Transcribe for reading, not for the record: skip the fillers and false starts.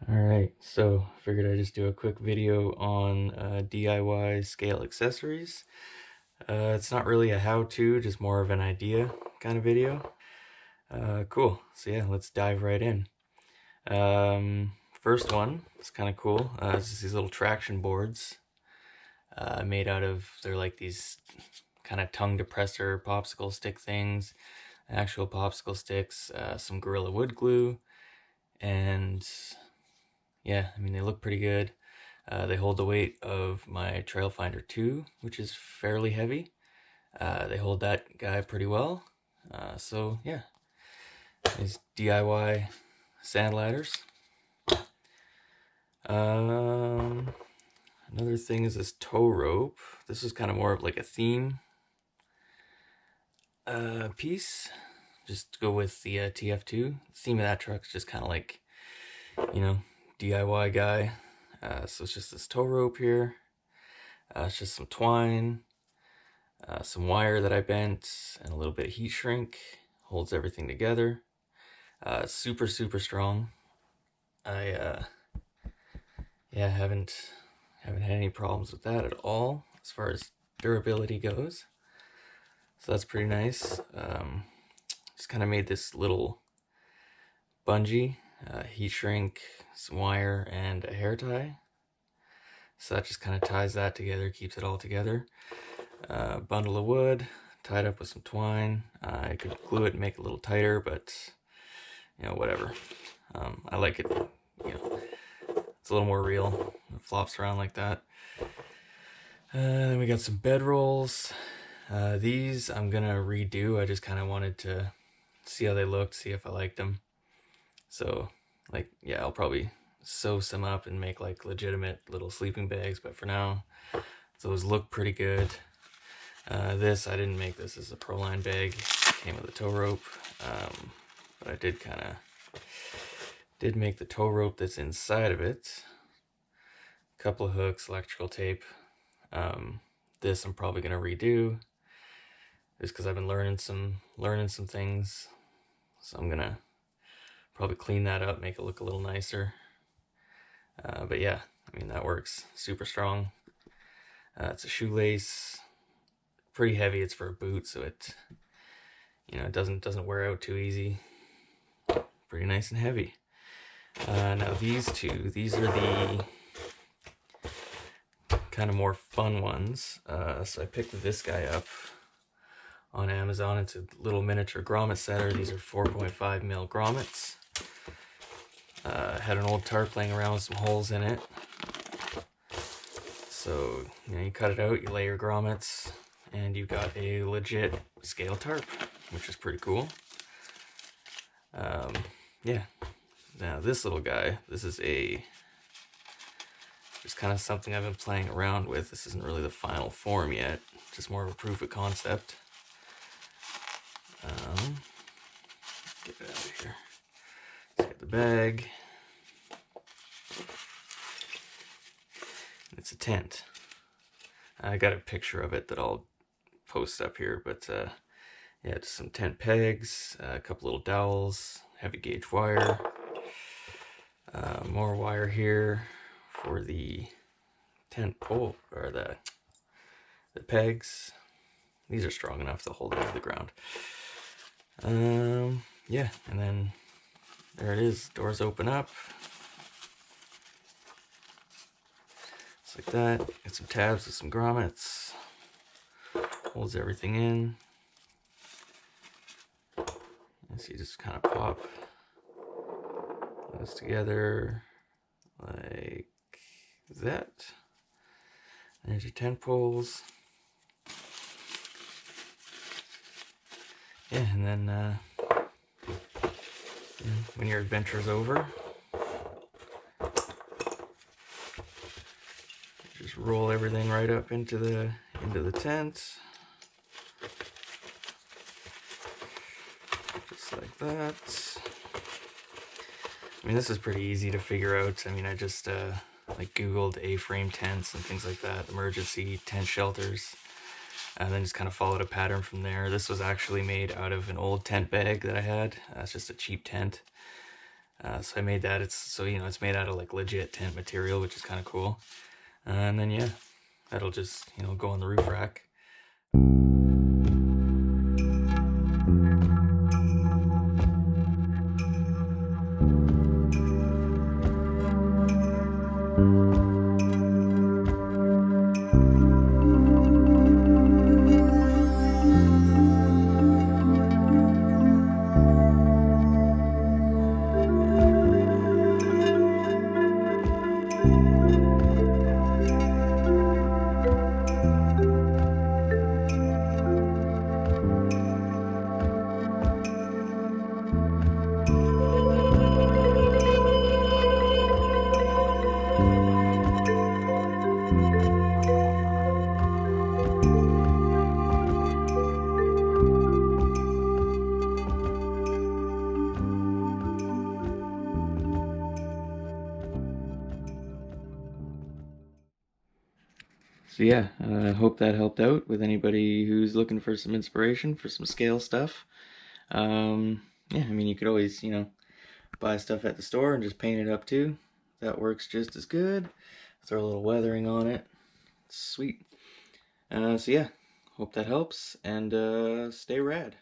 Alright, so figured I'd just do a quick video on DIY scale accessories. It's not really a how-to, just more of an idea kind of video. Cool, so yeah, let's dive right in. First one, it's kind of cool. It's just these little traction boards made out of, they're like these kind of tongue depressor popsicle stick things, actual popsicle sticks, some Gorilla Wood glue, and yeah, I mean, they look pretty good. They hold the weight of my Trail Finder 2, which is fairly heavy. They hold that guy pretty well. So yeah, these DIY sand ladders. Another thing is this tow rope. This is kind of more of like a theme piece, just to go with the TF2. The theme of that truck's just kind of like, you know, DIY guy. So it's just this tow rope here. It's just some twine, some wire that I bent, and a little bit of heat shrink. Holds everything together. Super strong. I yeah, haven't had any problems with that at all as far as durability goes. So that's pretty nice. Just kind of made this little bungee, heat shrink, some wire, and a hair tie. So that just kind of ties that together, keeps it all together. Bundle of wood, tied up with some twine. I could glue it and make it a little tighter, but you know, whatever. I like it, you know, it's a little more real. It flops around like that. Then we got some bed rolls. These I'm gonna redo. I just kind of wanted to see how they looked, see if I liked them. So, like, yeah, I'll probably sew some up and make like legitimate little sleeping bags, but for now, those look pretty good. This, I didn't make this as a Proline bag. Came with a tow rope, but I did make the tow rope that's inside of it. A couple of hooks, electrical tape. This I'm probably gonna redo, just because I've been learning some things. So I'm gonna probably clean that up, make it look a little nicer. But yeah, I mean, that works. Super strong. It's a shoelace, pretty heavy. It's for a boot, so it, you know, it doesn't wear out too easy. Pretty nice and heavy. Now these two, these are the kind of more fun ones. So I picked this guy up on Amazon. It's a little miniature grommet setter. These are 4.5 mil grommets. Had an old tarp laying around with some holes in it. So, you know, you cut it out, you lay your grommets, and you've got a legit scale tarp, which is pretty cool. Yeah. Now this little guy, this is just kind of something I've been playing around with. This isn't really the final form yet, just more of a proof of concept. Get it out of here. Let's get the bag. It's a tent. I got a picture of it that I'll post up here, but yeah, just some tent pegs, a couple little dowels, heavy gauge wire, more wire here for the tent pole, or the pegs. These are strong enough to hold it to the ground. Yeah, and then there it is. Doors open up. Just like that. Got some tabs with some grommets. Holds everything in. And so you just kind of pop those together like that. There's your tent poles. Yeah, and then when your adventure's over, just roll everything right up into the tent, just like that. I mean, this is pretty easy to figure out. I mean, I just like Googled A-frame tents and things like that, emergency tent shelters, and then just kind of followed a pattern from there. This was actually made out of an old tent bag that I had. It's just a cheap tent. So I made that. It's made out of like legit tent material, which is kind of cool. And then yeah, that'll just go on the roof rack. So yeah, I hope that helped out with anybody who's looking for some inspiration for some scale stuff. Yeah, I mean, you could always, buy stuff at the store and just paint it up too. That works just as good. Throw a little weathering on it. Sweet. So yeah, hope that helps, and stay rad.